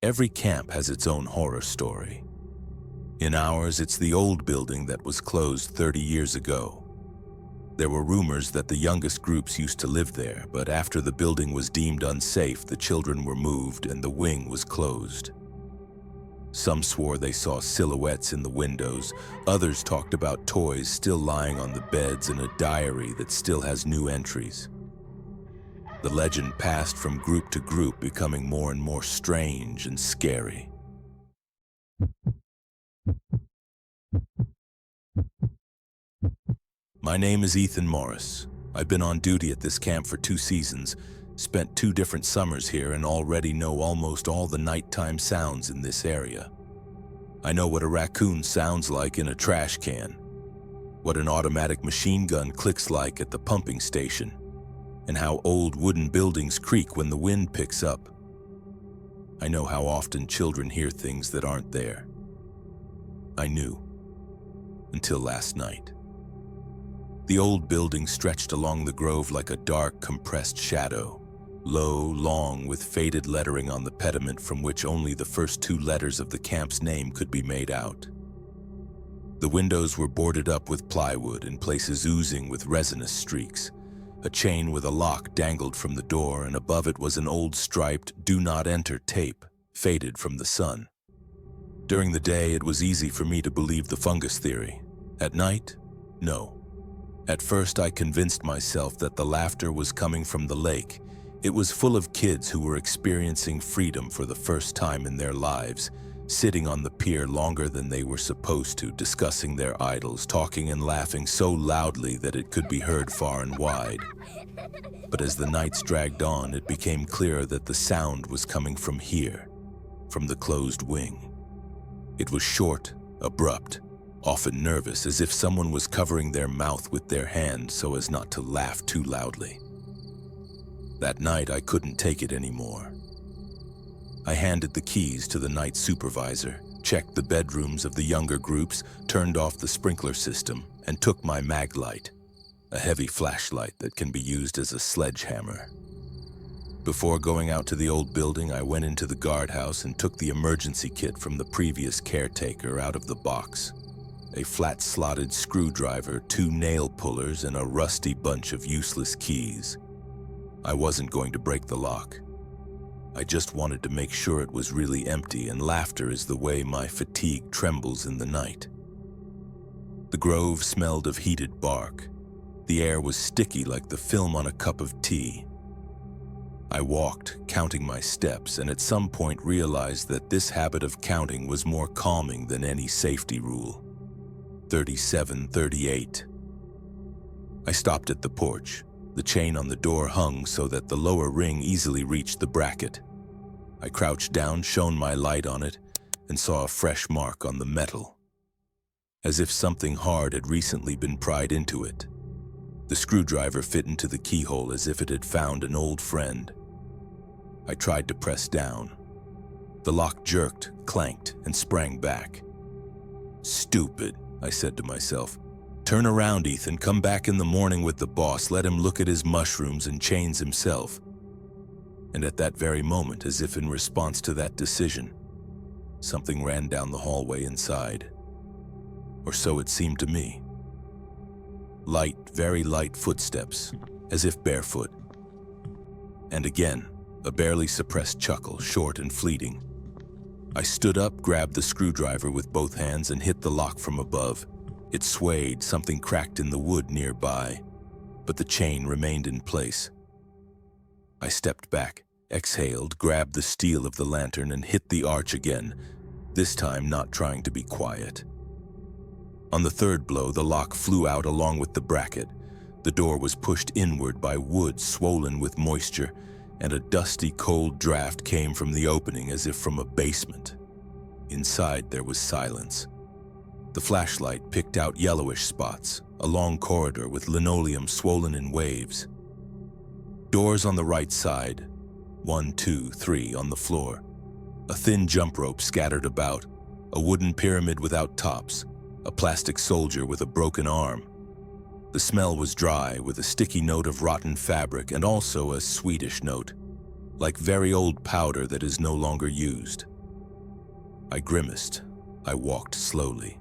Every camp has its own horror story. In ours, it's the old building that was closed 30 years ago. There were rumors that the youngest groups used to live there, but after the building was deemed unsafe, the children were moved and the wing was closed. Some swore they saw silhouettes in the windows. Others talked about toys still lying on the beds and a diary that still has new entries. The legend passed from group to group, becoming more and more strange and scary. My name is Ethan Morris. I've been on duty at this camp for 2 seasons, spent 2 different summers here, and already know almost all the nighttime sounds in this area. I know what a raccoon sounds like in a trash can, what an automatic machine gun clicks like at the pumping station, and how old wooden buildings creak when the wind picks up. I know how often children hear things that aren't there. I knew, until last night. The old building stretched along the grove like a dark, compressed shadow, low, long, with faded lettering on the pediment from which only the first 2 letters of the camp's name could be made out. The windows were boarded up with plywood, in places oozing with resinous streaks. A chain with a lock dangled from the door, and above it was an old striped "Do Not Enter" tape, faded from the sun. During the day, it was easy for me to believe the fungus theory. At night, no. At first, I convinced myself that the laughter was coming from the lake. It was full of kids who were experiencing freedom for the first time in their lives, sitting on the pier longer than they were supposed to, discussing their idols, talking and laughing so loudly that it could be heard far and wide. But as the nights dragged on, it became clearer that the sound was coming from here, from the closed wing. It was short, abrupt, often nervous, as if someone was covering their mouth with their hand so as not to laugh too loudly. That night, I couldn't take it anymore. I handed the keys to the night supervisor, checked the bedrooms of the younger groups, turned off the sprinkler system, and took my mag light, a heavy flashlight that can be used as a sledgehammer. Before going out to the old building, I went into the guardhouse and took the emergency kit from the previous caretaker out of the box. A flat-slotted screwdriver, 2 nail pullers, and a rusty bunch of useless keys. I wasn't going to break the lock. I just wanted to make sure it was really empty, and laughter is the way my fatigue trembles in the night. The grove smelled of heated bark. The air was sticky like the film on a cup of tea. I walked, counting my steps, and at some point realized that this habit of counting was more calming than any safety rule. 37, 38. I stopped at the porch. The chain on the door hung so that the lower ring easily reached the bracket. I crouched down, shone my light on it, and saw a fresh mark on the metal, as if something hard had recently been pried into it. The screwdriver fit into the keyhole as if it had found an old friend. I tried to press down. The lock jerked, clanked, and sprang back. "Stupid," I said to myself. "Turn around, Ethan. Come back in the morning with the boss. Let him look at his mushrooms and chains himself." And at that very moment, as if in response to that decision, something ran down the hallway inside. Or so it seemed to me. Light, very light footsteps, as if barefoot. And again, a barely suppressed chuckle, short and fleeting. I stood up, grabbed the screwdriver with both hands, and hit the lock from above. It swayed, something cracked in the wood nearby, but the chain remained in place. I stepped back, exhaled, grabbed the steel of the lantern, and hit the arch again, this time not trying to be quiet. On the 3rd blow, the lock flew out along with the bracket. The door was pushed inward by wood swollen with moisture, and a dusty, cold draft came from the opening as if from a basement. Inside, there was silence. The flashlight picked out yellowish spots, a long corridor with linoleum swollen in waves. Doors on the right side, 1, 2, 3 on the floor. A thin jump rope scattered about, a wooden pyramid without tops, a plastic soldier with a broken arm. The smell was dry, with a sticky note of rotten fabric and also a sweetish note. like very old powder that is no longer used. I grimaced. I walked slowly.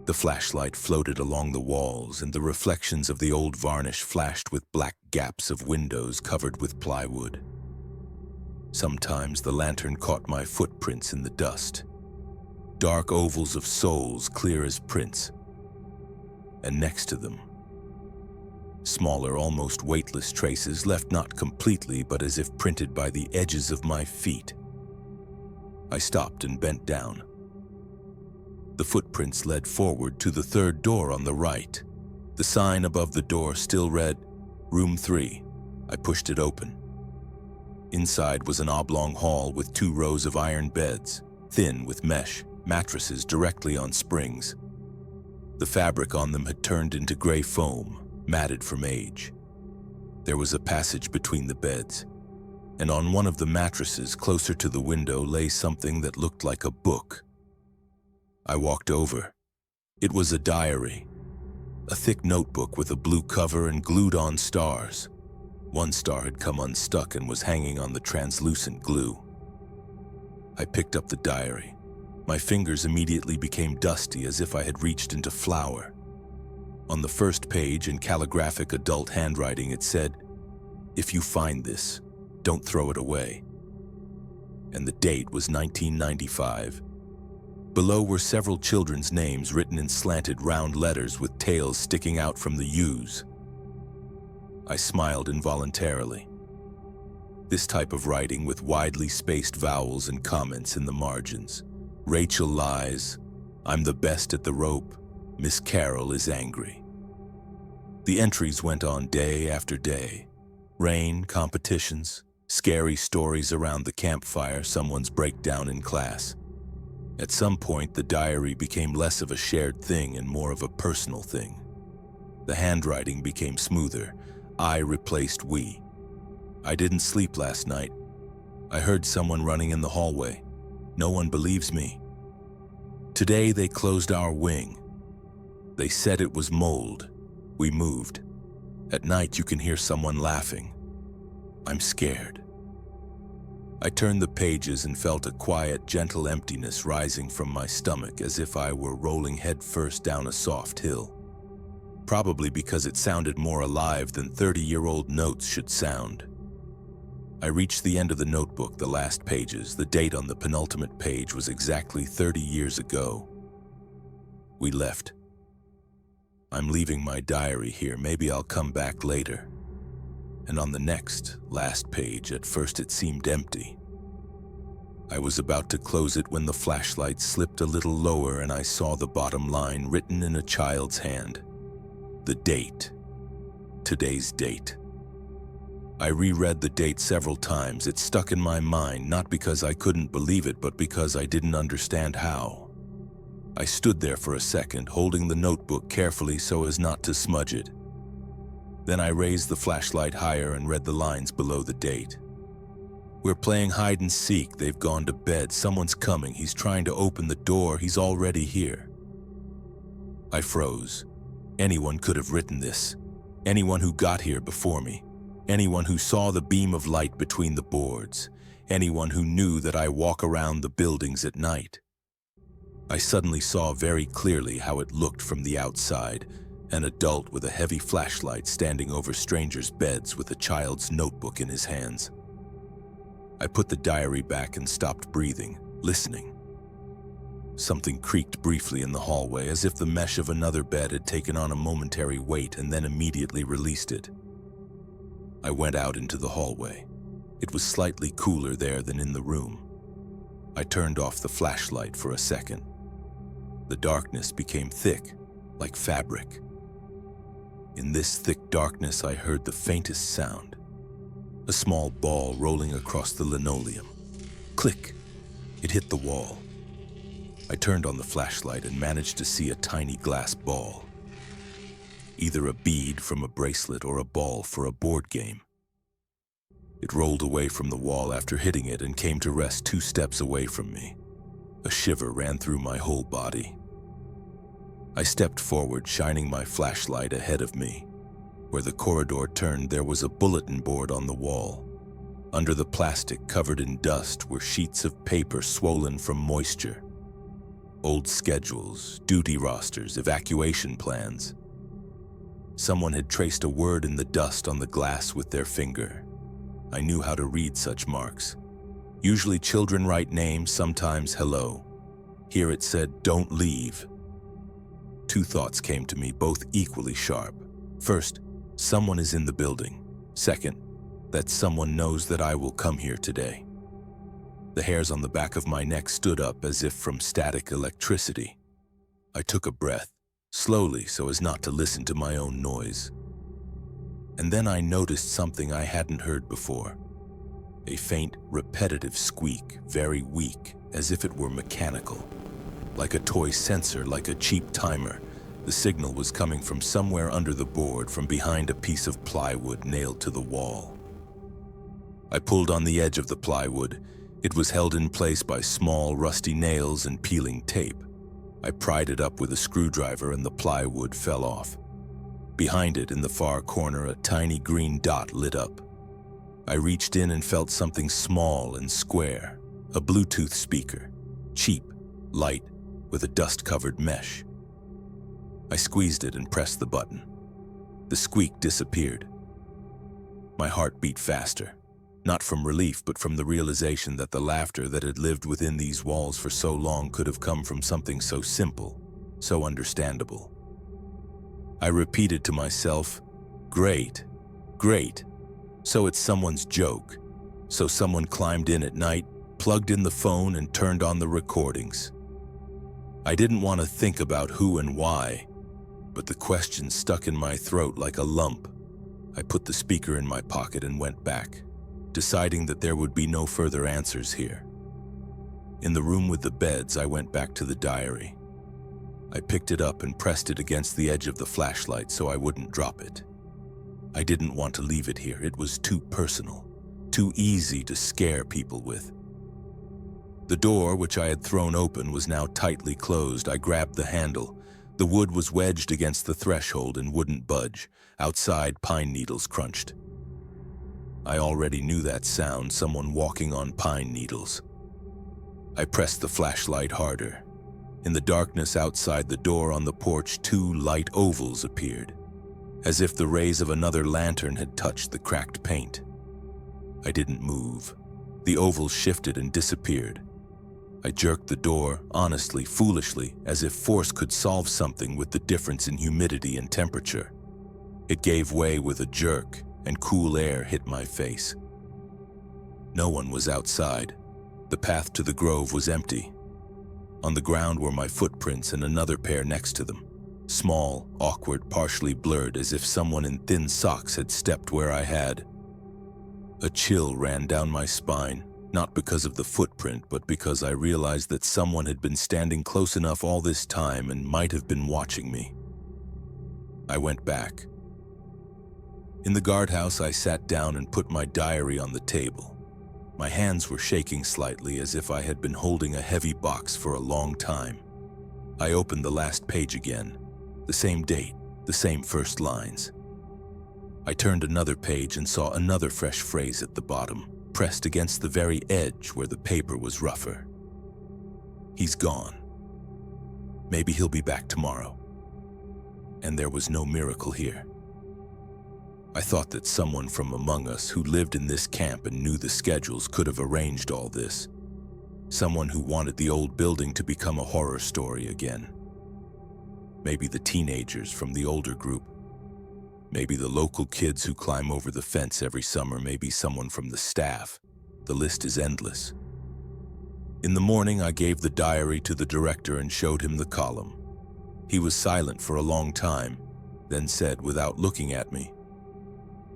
The flashlight floated along the walls, and the reflections of the old varnish flashed with black gaps of windows covered with plywood. Sometimes the lantern caught my footprints in the dust, dark ovals of soles clear as prints, and next to them, smaller, almost weightless traces left not completely but as if printed by the edges of my feet. I stopped and bent down. The footprints led forward to the third door on the right. The sign above the door still read, Room 3. I pushed it open. Inside was an oblong hall with 2 rows of iron beds, thin with mesh, mattresses directly on springs. The fabric on them had turned into gray foam, matted from age. There was a passage between the beds, and on one of the mattresses closer to the window lay something that looked like a book. I walked over. It was a diary, a thick notebook with a blue cover and glued-on stars. One star had come unstuck and was hanging on the translucent glue. I picked up the diary. My fingers immediately became dusty as if I had reached into flour. On the first page, in calligraphic adult handwriting, it said, "If you find this, don't throw it away." And the date was 1995. Below were several children's names written in slanted round letters with tails sticking out from the U's. I smiled involuntarily. This type of writing with widely spaced vowels and comments in the margins. Rachel lies. I'm the best at the rope. Miss Carol is angry. The entries went on day after day. Rain, competitions, scary stories around the campfire, someone's breakdown in class. At some point, the diary became less of a shared thing and more of a personal thing. The handwriting became smoother. I replaced we. I didn't sleep last night. I heard someone running in the hallway. No one believes me. Today they closed our wing. They said it was mold. We moved. At night you can hear someone laughing. I'm scared. I turned the pages and felt a quiet, gentle emptiness rising from my stomach as if I were rolling headfirst down a soft hill. Probably because it sounded more alive than 30-year-old notes should sound. I reached the end of the notebook, the last pages. The date on the penultimate page was exactly 30 years ago. We left. I'm leaving my diary here. Maybe I'll come back later. And on the next, last page, at first it seemed empty. I was about to close it when the flashlight slipped a little lower and I saw the bottom line written in a child's hand. The date. Today's date. I reread the date several times. It stuck in my mind, not because I couldn't believe it, but because I didn't understand how. I stood there for a second, holding the notebook carefully so as not to smudge it. Then I raised the flashlight higher and read the lines below the date. We're playing hide and seek. They've gone to bed. Someone's coming. He's trying to open the door. He's already here. I froze. Anyone could have written this. Anyone who got here before me. Anyone who saw the beam of light between the boards. Anyone who knew that I walk around the buildings at night. I suddenly saw very clearly how it looked from the outside. An adult with a heavy flashlight standing over strangers' beds with a child's notebook in his hands. I put the diary back and stopped breathing, listening. Something creaked briefly in the hallway, as if the mesh of another bed had taken on a momentary weight and then immediately released it. I went out into the hallway. It was slightly cooler there than in the room. I turned off the flashlight for a second. The darkness became thick, like fabric. In this thick darkness, I heard the faintest sound. A small ball rolling across the linoleum. Click! It hit the wall. I turned on the flashlight and managed to see a tiny glass ball. Either a bead from a bracelet or a ball for a board game. It rolled away from the wall after hitting it and came to rest 2 steps away from me. A shiver ran through my whole body. I stepped forward, shining my flashlight ahead of me. Where the corridor turned, there was a bulletin board on the wall. Under the plastic covered in dust were sheets of paper swollen from moisture. Old schedules, duty rosters, evacuation plans. Someone had traced a word in the dust on the glass with their finger. I knew how to read such marks. Usually children write names, sometimes hello. Here it said, "Don't leave." Two thoughts came to me, both equally sharp. First, someone is in the building. Second, that someone knows that I will come here today. The hairs on the back of my neck stood up as if from static electricity. I took a breath, slowly so as not to listen to my own noise. And then I noticed something I hadn't heard before. A faint, repetitive squeak, very weak, as if it were mechanical. Like a toy sensor, like a cheap timer. The signal was coming from somewhere under the board, from behind a piece of plywood nailed to the wall. I pulled on the edge of the plywood. It was held in place by small, rusty nails and peeling tape. I pried it up with a screwdriver and the plywood fell off. Behind it, in the far corner, a tiny green dot lit up. I reached in and felt something small and square. A Bluetooth speaker. Cheap, light, with a dust-covered mesh. I squeezed it and pressed the button. The squeak disappeared. My heart beat faster. Not from relief, but from the realization that the laughter that had lived within these walls for so long could have come from something so simple, so understandable. I repeated to myself, "Great, great. So it's someone's joke. So someone climbed in at night, plugged in the phone, and turned on the recordings." I didn't want to think about who and why, but the question stuck in my throat like a lump. I put the speaker in my pocket and went back, deciding that there would be no further answers here. In the room with the beds, I went back to the diary. I picked it up and pressed it against the edge of the flashlight so I wouldn't drop it. I didn't want to leave it here. It was too personal, too easy to scare people with. The door, which I had thrown open, was now tightly closed. I grabbed the handle. The wood was wedged against the threshold and wouldn't budge. Outside, pine needles crunched. I already knew that sound, someone walking on pine needles. I pressed the flashlight harder. In the darkness outside the door on the porch, two light ovals appeared, as if the rays of another lantern had touched the cracked paint. I didn't move. The ovals shifted and disappeared. I jerked the door, honestly, foolishly, as if force could solve something with the difference in humidity and temperature. It gave way with a jerk, and cool air hit my face. No one was outside. The path to the grove was empty. On the ground were my footprints and another pair next to them. Small, awkward, partially blurred, as if someone in thin socks had stepped where I had. A chill ran down my spine, not because of the footprint, but because I realized that someone had been standing close enough all this time and might have been watching me. I went back. In the guardhouse, I sat down and put my diary on the table. My hands were shaking slightly, as if I had been holding a heavy box for a long time. I opened the last page again. The same date, the same first lines. I turned another page and saw another fresh phrase at the bottom, pressed against the very edge where the paper was rougher. "He's gone. Maybe he'll be back tomorrow." And there was no miracle here. I thought that someone from among us who lived in this camp and knew the schedules could have arranged all this. Someone who wanted the old building to become a horror story again. Maybe the teenagers from the older group. Maybe the local kids who climb over the fence every summer. Maybe someone from the staff. The list is endless. In the morning, I gave the diary to the director and showed him the column. He was silent for a long time, then said, without looking at me,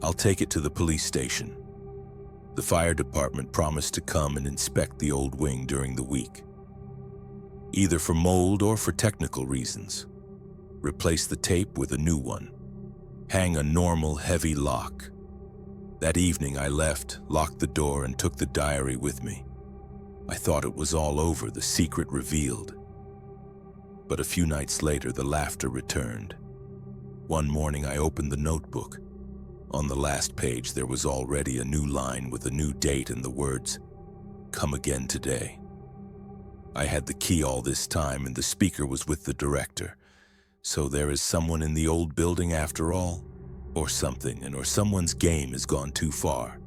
"I'll take it to the police station." The fire department promised to come and inspect the old wing during the week, either for mold or for technical reasons. Replace the tape with a new one. Hang a normal, heavy lock. That evening I left, locked the door, and took the diary with me. I thought it was all over, the secret revealed. But a few nights later, the laughter returned. One morning I opened the notebook. On the last page, there was already a new line with a new date and the words, "Come again today." I had the key all this time and the speaker was with the director. So there is someone in the old building after all? Or something, or someone's game has gone too far.